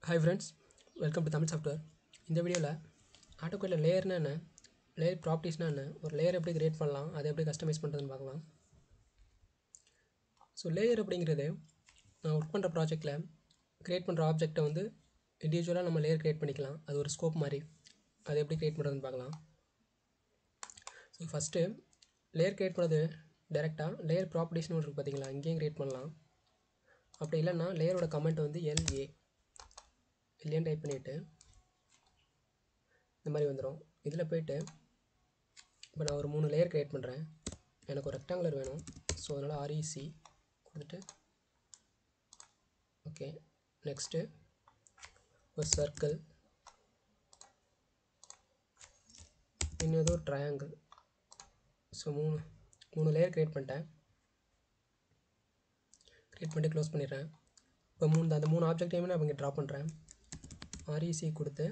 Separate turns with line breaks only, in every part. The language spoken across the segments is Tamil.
Hi friends, welcome to Tamil Software. இந்த வீடியோவில் ஆட்டோகேடில் லேயர்னா என்ன, லேயர் ப்ராப்பர்ட்டிஸ்னா என்ன, ஒரு லேயர் எப்படி கிரியேட் பண்ணலாம், அதை எப்படி கஸ்டமைஸ் பண்ணுறதுன்னு பார்க்கலாம். ஸோ லேயர் அப்படிங்கிறது நான் ஒர்க் பண்ணுற ப்ராஜெக்டில் க்ரியேட் பண்ணுற ஆப்ஜெக்டை வந்து இண்டிவிஜுவலாக நம்ம லேயர் க்ரியேட் பண்ணிக்கலாம். அது ஒரு ஸ்கோப் மாதிரி. அதை எப்படி க்ரியேட் பண்ணுறதுன்னு பார்க்கலாம். ஸோ ஃபஸ்ட்டு லேயர் க்ரியேட் பண்ணுறது டேரெக்டாக லேயர் ப்ராப்பர்ட்டிஸ்னு ஒன்று இருக்குது பார்த்தீங்களா, இங்கேயும் க்ரியேட் பண்ணலாம். அப்படி இல்லைன்னா லேயரோட கமெண்ட் வந்து LA இல்லையான்னு டைப் பண்ணிவிட்டு இந்த மாதிரி வந்துடும். இதில் போய்ட்டு இப்போ நான் ஒரு 3 லேயர் க்ரியேட் பண்ணுறேன். எனக்கு ஒரு ரெக்டாங்குலர் வேணும். ஸோ அதனால் REC கொடுத்துட்டு ஓகே. நெக்ஸ்ட்டு ஒரு சர்க்கிள், இன்னும் ஒரு ட்ரையாங்கிள். ஸோ மூணு லேயர் க்ரியேட் பண்ணிட்டேன். க்ரியேட் பண்ணிட்டு க்ளோஸ் பண்ணிடுறேன். இப்போ அந்த 3 ஆப்ஜெக்டையுமே நான் இங்கே ட்ரா பண்ணுறேன். REC கொடுத்து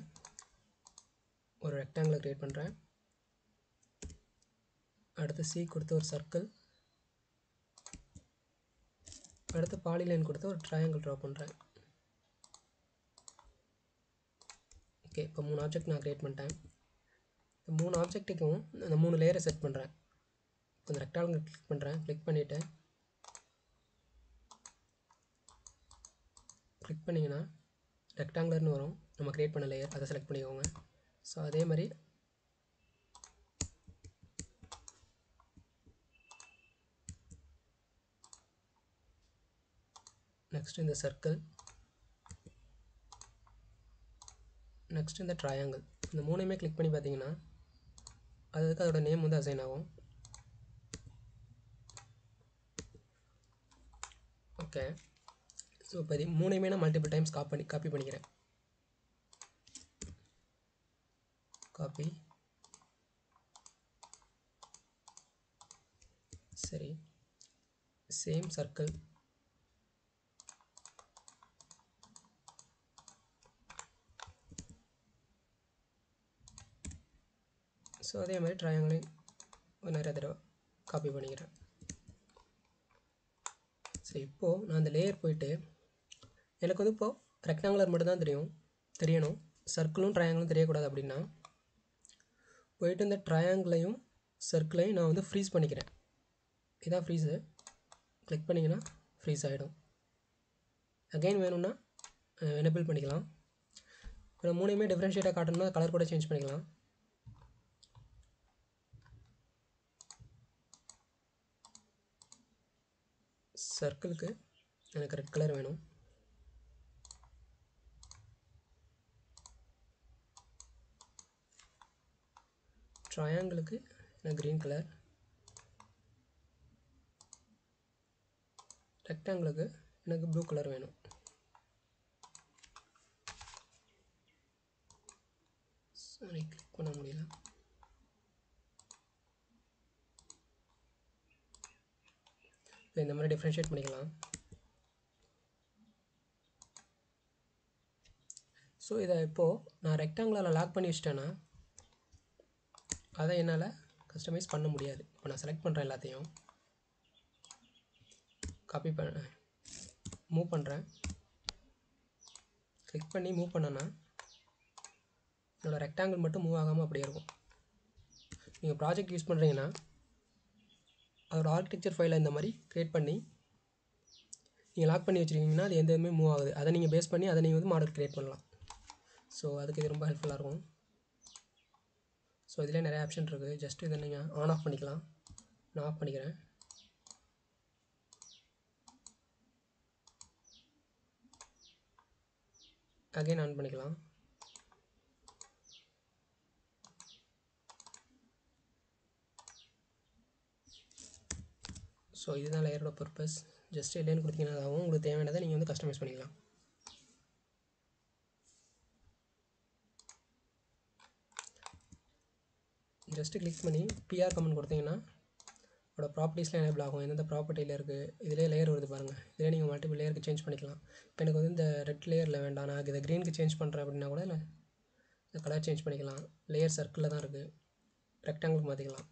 ஒரு ரெக்டாங்குலர் க்ரியேட் பண்ணுறேன். அடுத்து C கொடுத்து ஒரு சர்க்கிள், அடுத்து பாலிலைன் கொடுத்து ஒரு ட்ரையாங்கிள் ட்ரா பண்ணுறேன். ஓகே, இப்போ 3 ஆப்ஜெக்ட் நான் க்ரியேட் பண்ணிட்டேன். இந்த 3 ஆப்ஜெக்ட்டுக்கும் அந்த 3 லேயரை செட் பண்ணுறேன். இப்போ இந்த ரெக்டாங்குலர் கிளிக் பண்ணுறேன். கிளிக் பண்ணிங்கன்னா ரெக்டாங்குலர்னு வரும். நம்ம க்ரியேட் பண்ண லேயர் அதை செலக்ட் பண்ணிக்கோங்க. ஸோ அதே மாதிரி நெக்ஸ்ட் இந்த சர்க்கிள், நெக்ஸ்ட் இந்த ட்ரையாங்கிள், இந்த 3யுமே கிளிக் பண்ணி பார்த்தீங்கன்னா அதுக்கு அதோட நேம் வந்து அசைன் ஆகும். ஓகே, ஸோ இப்போ இது 3யுமே நான் மல்டிபிள் டைம்ஸ் காப்பி பண்ணிக்கிறேன். காப்பி, சரி. சேம் சர்க்கிள், ஸோ அதே மாதிரி ட்ரையாங்கிளையும் நிறைய தடவை காப்பி பண்ணிக்கிறேன். சரி, இப்போது நான் அந்த லேயர் போயிட்டு எனக்கு வந்து இப்போது ரெக்டாங்குலர் மட்டும் தான் தெரியணும், சர்க்கிளும் ட்ரையாங்கிளும் தெரியக்கூடாது. அப்படின்னா போயிட்டு இந்த ட்ரையாங்கிளையும் சர்க்கிளையும் நான் வந்து ஃப்ரீஸ் பண்ணிக்கிறேன். இதான் ஃப்ரீஸு. கிளிக் பண்ணிங்கன்னா ஃப்ரீஸ் ஆகிடும். அகைன் வேணும்னா எனேபிள் பண்ணிக்கலாம். இப்போ 3யுமே டிஃப்ரென்ஷியேட்டாக காட்டணும்னா கலர் கூட சேஞ்ச் பண்ணிக்கலாம். சர்க்கிளுக்கு எனக்கு ரெட் கலர் வேணும். ட்ரையாங்கிளுக்கு எனக்கு க்ரீன் கலர், ரெக்டாங்கிளுக்கு எனக்கு ப்ளூ கலர் வேணும். சாரி, கிளிக் பண்ண முடியல. இப்போ இந்த மாதிரி டிஃப்ரென்ஷியேட் பண்ணிக்கலாம். ஸோ இதை இப்போது நான் ரெக்டாங்குலரில் லாக் பண்ணி வச்சிட்டேன்னா அதை என்னால் கஸ்டமைஸ் பண்ண முடியாது. இப்போ நான் செலக்ட் பண்ணுறேன், எல்லாத்தையும் காப்பி மூவ் பண்ணுறேன். கிளிக் பண்ணி மூவ் பண்ணேன்னா என்னோடய ரெக்டாங்கிள் மட்டும் மூவ் ஆகாமல் அப்படியே இருக்கும். நீங்கள் ப்ராஜெக்ட் யூஸ் பண்ணுறீங்கன்னா அதோட ஆர்கிடெக்சர் ஃபைலை இந்த மாதிரி க்ரியேட் பண்ணி நீங்கள் லாக் பண்ணி வச்சுருக்கீங்கன்னா அது எந்த இதுவுமே மூவ் ஆகுது. அதை நீங்கள் பேஸ் பண்ணி அதை நீங்கள் வந்து மாடல் க்ரியேட் பண்ணலாம். ஸோ அதுக்கு இது ரொம்ப ஹெல்ப்ஃபுல்லாக இருக்கும். ஸோ இதில் நிறைய ஆப்ஷன் இருக்குது. ஜஸ்ட் இதை நீங்கள் ஆன் ஆஃப் பண்ணிக்கலாம். நான் ஆஃப் பண்ணிக்கிறேன். அகைன் ஆன் பண்ணிக்கலாம். ஸோ இதுதான் லேயரோட பர்பஸ். ஜஸ்ட் இல்லைன்னு கொடுத்தீங்கன்னா ஆகும். உங்களுக்கு தேவையானதை நீங்கள் வந்து கஸ்டமைஸ் பண்ணிக்கலாம். ஜஸ்ட்டு கிளிக் பண்ணி PR கமெண்ட் கொடுத்தீங்கன்னா அதோட ப்ராப்பர்ட்டிஸ்லாம் எனேபிள் ஆகும். எந்தெந்த ப்ராப்பர்ட்டியில் இருக்குது, இதிலே லேயர் வருது பாருங்கள். இதிலே நீங்கள் மல்டிபிள் லேயருக்கு சேஞ்ச் பண்ணிக்கலாம். இப்போ எனக்கு வந்து இந்த ரெட் லேயரில் வேண்டாம், நான் இதை க்ரீனுக்கு சேஞ்ச் பண்ணுறேன் அப்படின்னா கூட இல்லை இந்த கலர் சேஞ்ச் பண்ணிக்கலாம். லேயர் சர்க்கிளில் தான் இருக்குது, ரெக்டாங்கிளுக்கு மாற்றிக்கலாம்.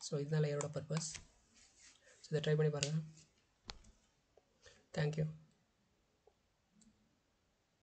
ஸோ இதுதான் லேயரோட பர்பஸ். ஸோ இதை ட்ரை பண்ணி பாருங்கள். தேங்க்யூ.